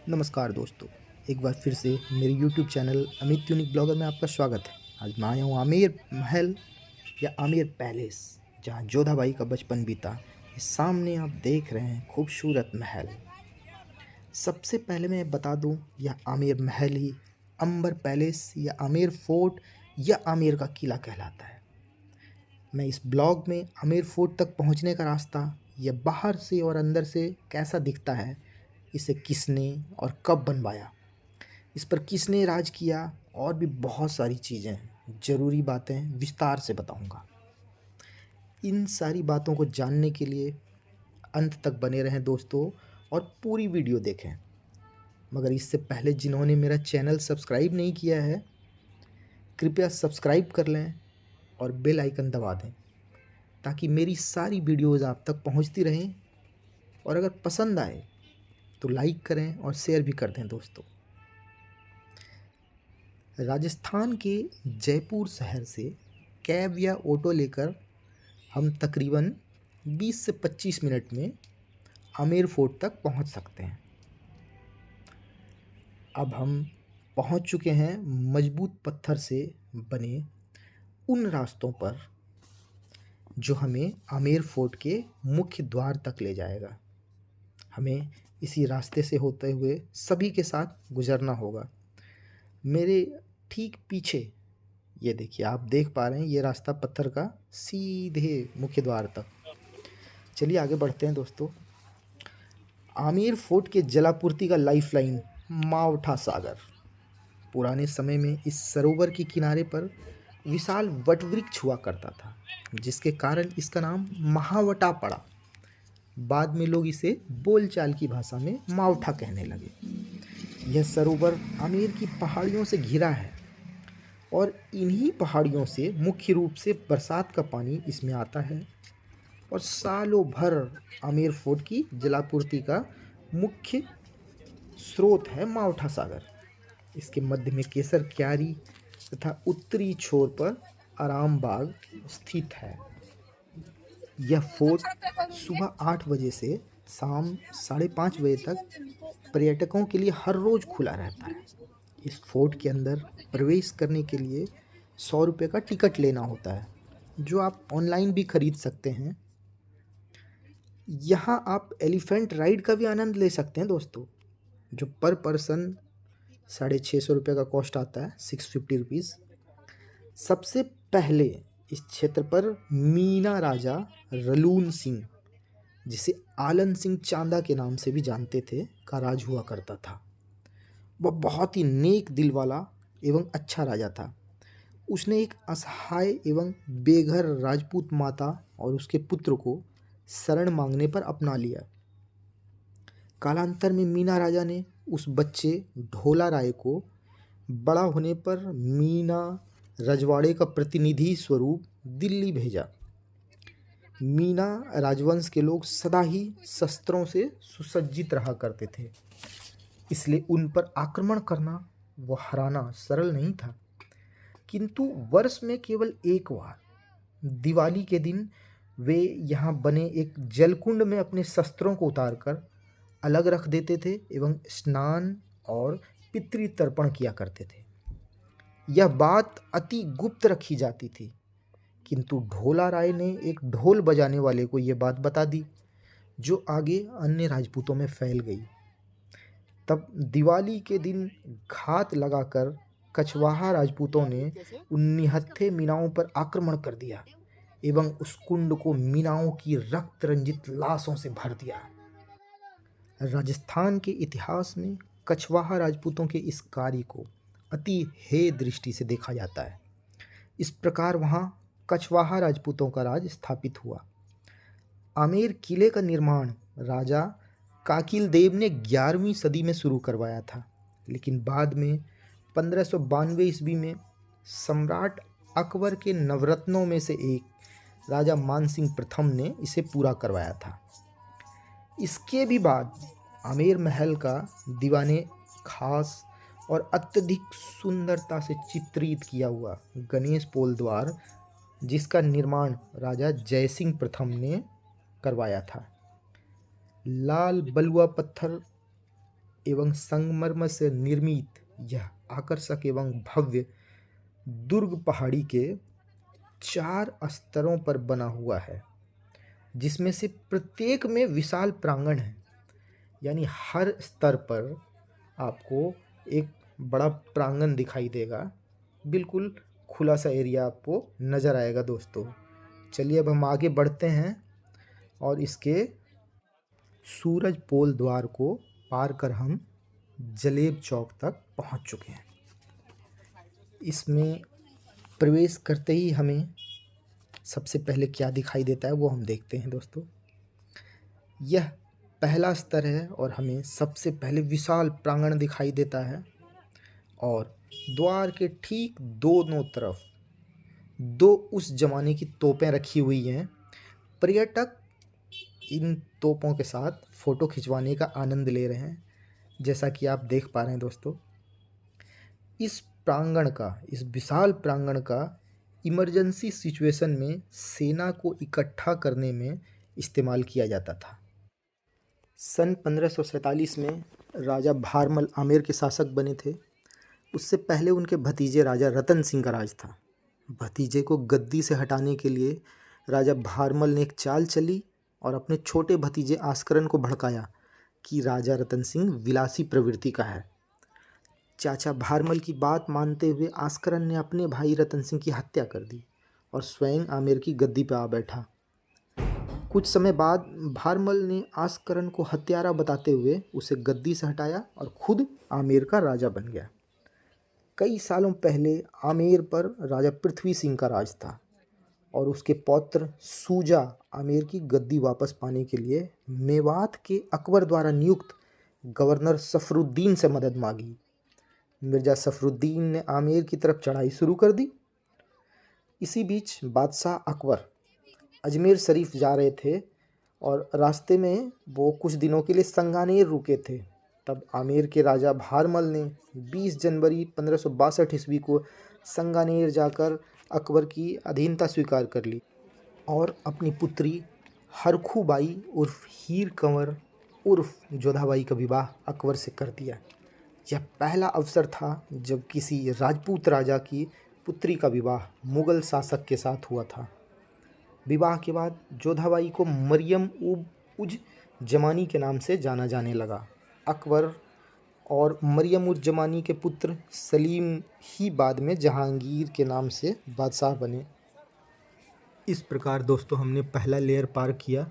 नमस्कार दोस्तों, एक बार फिर से मेरे YouTube channel Amit unique blogger में आपका स्वागत है। आज मैं आया हूँ आमेर महल या आमेर पैलेस, जहाँ जोधाबाई का बचपन बीता। ये सामने आप देख रहे हैं खूबसूरत महल। सबसे पहले मैं बता दूँ, यह आमेर महल ही अंबर पैलेस या आमेर फोर्ट या आमेर का किला कहलाता है। मैं इस ब्लॉग में आमेर फोर्ट तक पहुँचने का रास्ता, यह बाहर से और अंदर से कैसा दिखता है, इसे किसने और कब बनवाया, इस पर किसने राज किया, और भी बहुत सारी चीज़ें, ज़रूरी बातें विस्तार से बताऊंगा। इन सारी बातों को जानने के लिए अंत तक बने रहें दोस्तों, और पूरी वीडियो देखें। मगर इससे पहले जिन्होंने मेरा चैनल सब्सक्राइब नहीं किया है, कृपया सब्सक्राइब कर लें और बेल आइकन दबा दें, ताकि मेरी सारी वीडियोज़ आप तक पहुंचती रहें। और अगर पसंद आए तो लाइक करें और शेयर भी कर दें दोस्तों। राजस्थान के जयपुर शहर से कैब या ऑटो लेकर हम तकरीबन 20 से 25 मिनट में आमेर फोर्ट तक पहुंच सकते हैं। अब हम पहुंच चुके हैं मजबूत पत्थर से बने उन रास्तों पर जो हमें आमेर फोर्ट के मुख्य द्वार तक ले जाएगा। हमें इसी रास्ते से होते हुए सभी के साथ गुजरना होगा। मेरे ठीक पीछे ये देखिए, आप देख पा रहे हैं, ये रास्ता पत्थर का सीधे मुख्य द्वार तक। चलिए आगे बढ़ते हैं दोस्तों। आमेर फोर्ट के जलापूर्ति का लाइफलाइन मावठा सागर। पुराने समय में इस सरोवर के किनारे पर विशाल वटवृक्ष हुआ करता था, जिसके कारण इसका नाम महावटा पड़ा। बाद में लोग इसे बोलचाल की भाषा में मावठा कहने लगे। यह सरोवर आमेर की पहाड़ियों से घिरा है, और इन्हीं पहाड़ियों से मुख्य रूप से बरसात का पानी इसमें आता है, और सालों भर आमेर फोर्ट की जलापूर्ति का मुख्य स्रोत है मावठा सागर। इसके मध्य में केसर क्यारी तथा उत्तरी छोर पर आराम बाग स्थित है। यह फोर्ट सुबह 8 बजे से शाम 5:30 बजे तक पर्यटकों के लिए हर रोज़ खुला रहता है। इस फोर्ट के अंदर प्रवेश करने के लिए 100 रुपये का टिकट लेना होता है, जो आप ऑनलाइन भी खरीद सकते हैं। यहाँ आप एलिफेंट राइड का भी आनंद ले सकते हैं दोस्तों, जो पर पर्सन 650 रुपये का कॉस्ट आता है, 650 रुपीज़। सबसे पहले इस क्षेत्र पर मीना राजा रलून सिंह, जिसे आलन सिंह चांदा के नाम से भी जानते थे, का राज हुआ करता था। वह बहुत ही नेक दिल वाला एवं अच्छा राजा था। उसने एक असहाय एवं बेघर राजपूत माता और उसके पुत्र को शरण मांगने पर अपना लिया। कालांतर में मीना राजा ने उस बच्चे ढोला राय को बड़ा होने पर मीना रजवाड़े का प्रतिनिधि स्वरूप दिल्ली भेजा। मीना राजवंश के लोग सदा ही शस्त्रों से सुसज्जित रहा करते थे, इसलिए उन पर आक्रमण करना व हराना सरल नहीं था। किंतु वर्ष में केवल एक बार, दिवाली के दिन, वे यहाँ बने एक जलकुंड में अपने शस्त्रों को उतारकर अलग रख देते थे एवं स्नान और पितृतर्पण किया करते थे। यह बात अति गुप्त रखी जाती थी, किंतु ढोला राय ने एक ढोल बजाने वाले को यह बात बता दी, जो आगे अन्य राजपूतों में फैल गई। तब दिवाली के दिन घात लगाकर कछवाहा राजपूतों ने उन निहत्थे मीनाओं पर आक्रमण कर दिया एवं उस कुंड को मीनाओं की रक्त रंजित लाशों से भर दिया। राजस्थान के इतिहास में कछवाहा राजपूतों के इस कार्य को अति हेय दृष्टि से देखा जाता है। इस प्रकार वहाँ कछवाहा राजपूतों का राज स्थापित हुआ। आमेर किले का निर्माण राजा काकिल देव ने 11वीं सदी में शुरू करवाया था, लेकिन बाद में 1592 ईस्वी में सम्राट अकबर के नवरत्नों में से एक राजा मानसिंह प्रथम ने इसे पूरा करवाया था। इसके भी बाद आमेर महल का दीवाने खास और अत्यधिक सुंदरता से चित्रित किया हुआ गणेश पोल द्वार, जिसका निर्माण राजा जयसिंह प्रथम ने करवाया था, लाल बलुआ पत्थर एवं संगमरमर से निर्मित यह आकर्षक एवं भव्य दुर्ग पहाड़ी के 4 स्तरों पर बना हुआ है, जिसमें से प्रत्येक में विशाल प्रांगण है। यानी हर स्तर पर आपको एक बड़ा प्रांगण दिखाई देगा, बिल्कुल खुला सा एरिया आपको नज़र आएगा दोस्तों। चलिए अब हम आगे बढ़ते हैं और इसके सूरज पोल द्वार को पार कर हम जलेब चौक तक पहुंच चुके हैं। इसमें प्रवेश करते ही हमें सबसे पहले क्या दिखाई देता है वो हम देखते हैं दोस्तों। यह पहला स्तर है और हमें सबसे पहले विशाल प्रांगण दिखाई देता है और द्वार के ठीक दोनों तरफ 2 उस जमाने की तोपें रखी हुई हैं। पर्यटक इन तोपों के साथ फ़ोटो खिंचवाने का आनंद ले रहे हैं, जैसा कि आप देख पा रहे हैं दोस्तों। इस विशाल प्रांगण का इमरजेंसी सिचुएशन में सेना को इकट्ठा करने में इस्तेमाल किया जाता था। सन 1547 में राजा भारमल आमेर के शासक बने थे। उससे पहले उनके भतीजे राजा रतन सिंह का राज था। भतीजे को गद्दी से हटाने के लिए राजा भारमल ने एक चाल चली और अपने छोटे भतीजे आस्करन को भड़काया कि राजा रतन सिंह विलासी प्रवृत्ति का है। चाचा भारमल की बात मानते हुए आस्करन ने अपने भाई रतन सिंह की हत्या कर दी और स्वयं आमेर की गद्दी पर आ बैठा। कुछ समय बाद भारमल ने आस्करन को हत्यारा बताते हुए उसे गद्दी से हटाया और खुद आमेर का राजा बन गया। कई सालों पहले आमेर पर राजा पृथ्वी सिंह का राज था और उसके पौत्र सूजा आमेर की गद्दी वापस पाने के लिए मेवात के अकबर द्वारा नियुक्त गवर्नर सफरुद्दीन से मदद मांगी। मिर्जा सफरुद्दीन ने आमेर की तरफ चढ़ाई शुरू कर दी। इसी बीच बादशाह अकबर अजमेर शरीफ जा रहे थे और रास्ते में वो कुछ दिनों के लिए संगानेर रुके थे। तब आमेर के राजा भारमल ने 20 जनवरी 1562 ईस्वी को संगानेर जाकर अकबर की अधीनता स्वीकार कर ली और अपनी पुत्री हरखूबाई उर्फ हीर कंवर उर्फ जोधाबाई का विवाह अकबर से कर दिया। यह पहला अवसर था जब किसी राजपूत राजा की पुत्री का विवाह मुग़ल शासक के साथ हुआ था। विवाह के बाद जोधाबाई को मरियम उज जमानी के नाम से जाना जाने लगा। अकबर और मरियम उज जमानी के पुत्र सलीम ही बाद में जहांगीर के नाम से बादशाह बने। इस प्रकार दोस्तों हमने पहला लेयर पार किया।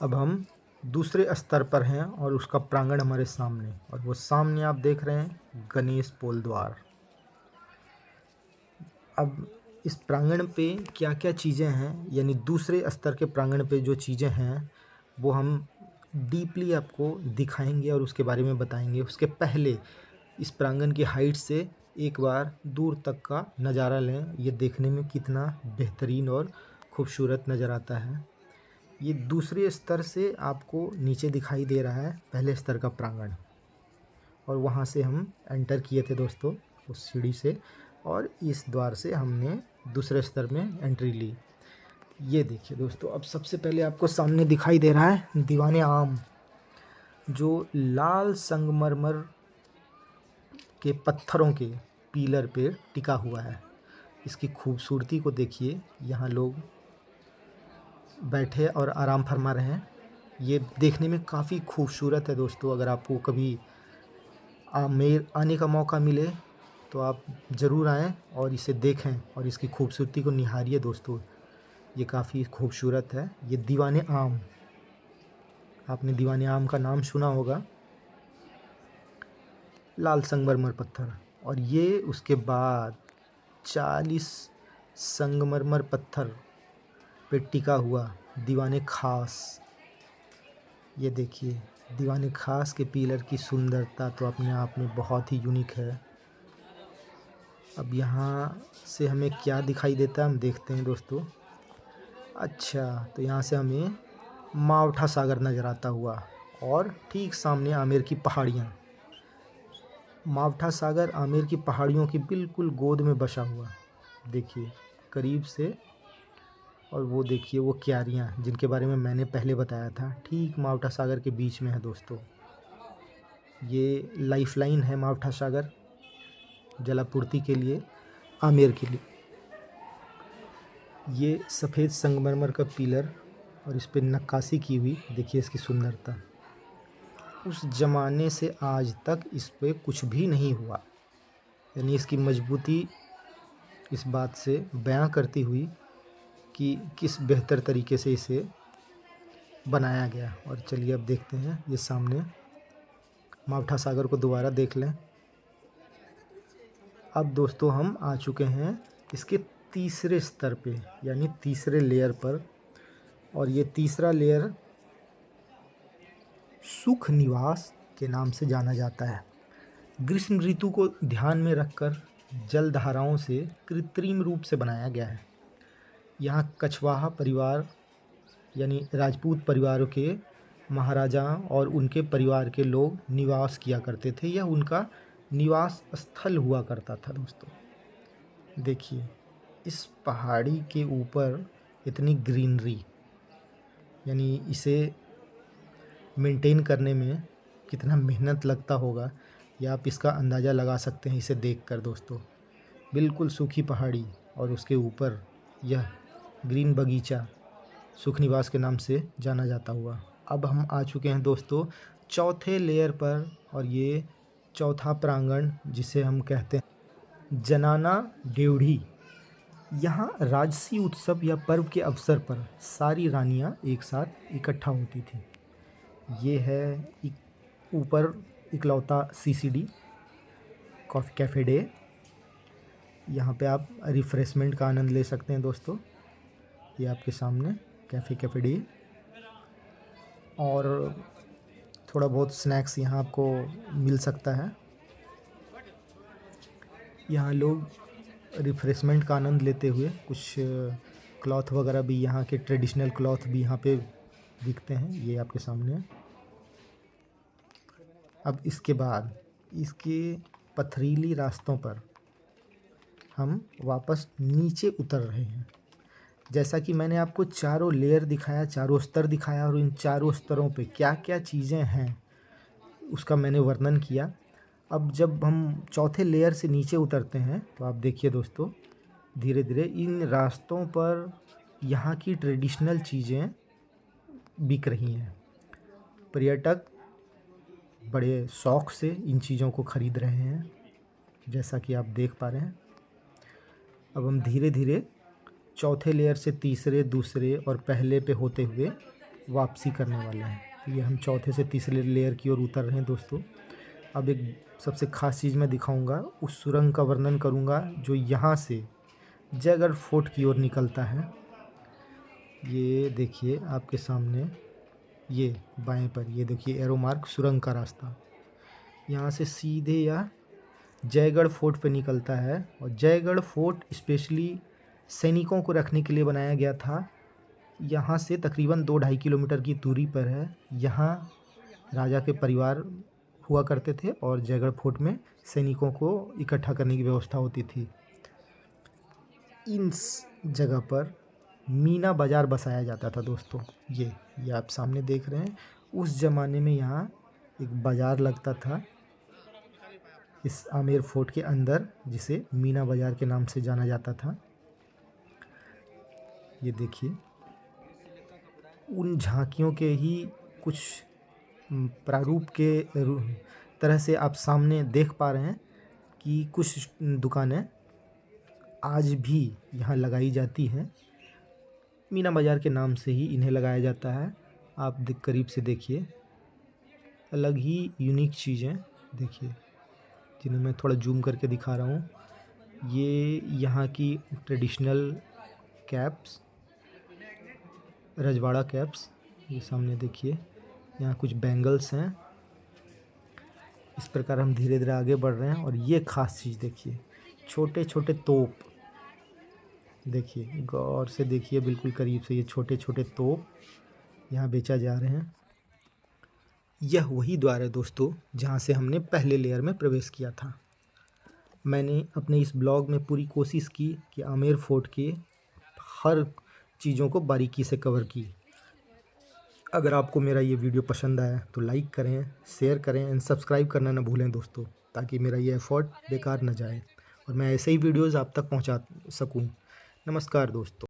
अब हम दूसरे स्तर पर हैं और उसका प्रांगण हमारे सामने, और वो सामने आप देख रहे हैं गणेश पोल द्वार। अब इस प्रांगण पे क्या क्या चीज़ें हैं, यानी दूसरे स्तर के प्रांगण पे जो चीज़ें हैं वो हम डीपली आपको दिखाएंगे और उसके बारे में बताएंगे। उसके पहले इस प्रांगण की हाइट से एक बार दूर तक का नज़ारा लें। ये देखने में कितना बेहतरीन और खूबसूरत नज़र आता है। ये दूसरे स्तर से आपको नीचे दिखाई दे रहा है पहले स्तर का प्रांगण, और वहाँ से हम एंटर किए थे दोस्तों उस सीढ़ी से, और इस द्वार से हमने दूसरे स्तर में एंट्री ली। ये देखिए दोस्तों, अब सबसे पहले आपको सामने दिखाई दे रहा है दीवाने आम, जो लाल संगमरमर के पत्थरों के पिलर पे टिका हुआ है। इसकी खूबसूरती को देखिए, यहाँ लोग बैठे और आराम फरमा रहे हैं। ये देखने में काफ़ी खूबसूरत है दोस्तों। अगर आपको कभी आमेर आने का मौका मिले तो आप ज़रूर आएँ और इसे देखें और इसकी खूबसूरती को निहारिए दोस्तों। ये काफ़ी खूबसूरत है। ये दीवाने आम, आपने दीवाने आम का नाम सुना होगा, लाल संगमरमर पत्थर। और ये उसके बाद 40 संगमरमर पत्थर पे टिका हुआ दीवाने खास। ये देखिए, दीवाने खास के पिलर की सुंदरता तो अपने आप में बहुत ही यूनिक है। अब यहाँ से हमें क्या दिखाई देता है हम देखते हैं दोस्तों। अच्छा, तो यहाँ से हमें मावठा सागर नज़र आता हुआ, और ठीक सामने आमेर की पहाड़ियाँ। मावठा सागर आमेर की पहाड़ियों की बिल्कुल गोद में बसा हुआ, देखिए करीब से। और वो देखिए वो क्यारियाँ जिनके बारे में मैंने पहले बताया था, ठीक मावठा सागर के बीच में है दोस्तों। ये लाइफलाइन है मावठा सागर जलापूर्ति के लिए, आमेर के लिए। ये सफ़ेद संगमरमर का पिलर और इस पे नक्काशी की हुई, देखिए इसकी सुंदरता। उस ज़माने से आज तक इस पे कुछ भी नहीं हुआ, यानी इसकी मजबूती इस बात से बयां करती हुई कि किस बेहतर तरीके से इसे बनाया गया। और चलिए अब देखते हैं, ये सामने मावठा सागर को दोबारा देख लें। अब दोस्तों हम आ चुके हैं इसके तीसरे स्तर पे, यानी तीसरे लेयर पर। और ये तीसरा लेयर सुख निवास के नाम से जाना जाता है। ग्रीष्म ऋतु को ध्यान में रखकर जल धाराओं से कृत्रिम रूप से बनाया गया है। यहाँ कछवाहा परिवार यानी राजपूत परिवारों के महाराजा और उनके परिवार के लोग निवास किया करते थे। यह उनका निवास स्थल हुआ करता था दोस्तों। देखिए इस पहाड़ी के ऊपर इतनी ग्रीनरी, यानी इसे मेंटेन करने में कितना मेहनत लगता होगा, या आप इसका अंदाज़ा लगा सकते हैं इसे देखकर दोस्तों। बिल्कुल सूखी पहाड़ी और उसके ऊपर यह ग्रीन बगीचा सुख निवास के नाम से जाना जाता हुआ। अब हम आ चुके हैं दोस्तों चौथे लेयर पर, और ये चौथा प्रांगण जिसे हम कहते हैं जनाना ड्योढ़ी। यहाँ राजसी उत्सव या पर्व के अवसर पर सारी रानियाँ एक साथ इकट्ठा होती थी। ये है ऊपर इकलौता सीसीडी कॉफ़ी कैफ़े डे। यहाँ पे आप रिफ़्रेशमेंट का आनंद ले सकते हैं दोस्तों। ये आपके सामने कैफ़े डे, और थोड़ा बहुत स्नैक्स यहाँ आपको मिल सकता है। यहाँ लोग रिफ़्रेशमेंट का आनंद लेते हुए कुछ क्लॉथ वगैरह भी, यहाँ के ट्रेडिशनल क्लॉथ भी यहाँ पे बिकते हैं। ये आपके सामने। अब इसके बाद इसके पथरीली रास्तों पर हम वापस नीचे उतर रहे हैं। जैसा कि मैंने आपको चारों लेयर दिखाया, चारों स्तर दिखाया, और इन चारों स्तरों पे क्या क्या चीज़ें हैं उसका मैंने वर्णन किया। अब जब हम चौथे लेयर से नीचे उतरते हैं तो आप देखिए दोस्तों, धीरे धीरे इन रास्तों पर यहाँ की ट्रेडिशनल चीज़ें बिक रही हैं। पर्यटक बड़े शौक़ से इन चीज़ों को ख़रीद रहे हैं, जैसा कि आप देख पा रहे हैं। अब हम धीरे धीरे चौथे लेयर से तीसरे, दूसरे और पहले पे होते हुए वापसी करने वाले हैं। तो ये हम चौथे से तीसरे लेयर की ओर उतर रहे हैं दोस्तों। अब एक सबसे ख़ास चीज़ मैं दिखाऊंगा, उस सुरंग का वर्णन करूंगा जो यहाँ से जयगढ़ फोर्ट की ओर निकलता है। ये देखिए आपके सामने, ये बाएं पर ये देखिए एरो मार्क, सुरंग का रास्ता यहाँ से सीधे या जयगढ़ फोर्ट पे निकलता है। और जयगढ़ फोर्ट स्पेशली सैनिकों को रखने के लिए बनाया गया था। यहाँ से तकरीबन 2-2.5 किलोमीटर की दूरी पर है। यहाँ राजा के परिवार हुआ करते थे और जयगढ़ फोर्ट में सैनिकों को इकट्ठा करने की व्यवस्था होती थी। इन जगह पर मीना बाज़ार बसाया जाता था दोस्तों। ये आप सामने देख रहे हैं। उस ज़माने में यहाँ एक बाज़ार लगता था इस आमेर फोर्ट के अंदर, जिसे मीना बाज़ार के नाम से जाना जाता था। ये देखिए उन झांकियों के ही कुछ प्रारूप के तरह से आप सामने देख पा रहे हैं कि कुछ दुकानें आज भी यहाँ लगाई जाती हैं। मीना बाज़ार के नाम से ही इन्हें लगाया जाता है। आप करीब से देखिए, अलग ही यूनिक चीज़ें देखिए, जिन्हें मैं थोड़ा जूम करके दिखा रहा हूँ। ये यहाँ की ट्रेडिशनल कैप्स, रजवाड़ा कैप्स, ये सामने देखिए। यहाँ कुछ बैंगल्स हैं। इस प्रकार हम धीरे धीरे आगे बढ़ रहे हैं। और ये ख़ास चीज़ देखिए, छोटे छोटे तोप देखिए, गौर से देखिए, बिल्कुल करीब से। ये छोटे छोटे तोप यहाँ बेचा जा रहे हैं। यह वही द्वार है दोस्तों जहाँ से हमने पहले लेयर में प्रवेश किया था। मैंने अपने इस ब्लॉग में पूरी कोशिश की कि आमेर फोर्ट के हर चीज़ों को बारीकी से कवर की। अगर आपको मेरा ये वीडियो पसंद आया तो लाइक करें, शेयर करें एंड सब्सक्राइब करना ना भूलें दोस्तों, ताकि मेरा ये एफ़र्ट बेकार ना जाए और मैं ऐसे ही वीडियोज़ आप तक पहुंचा सकूं। नमस्कार दोस्तों।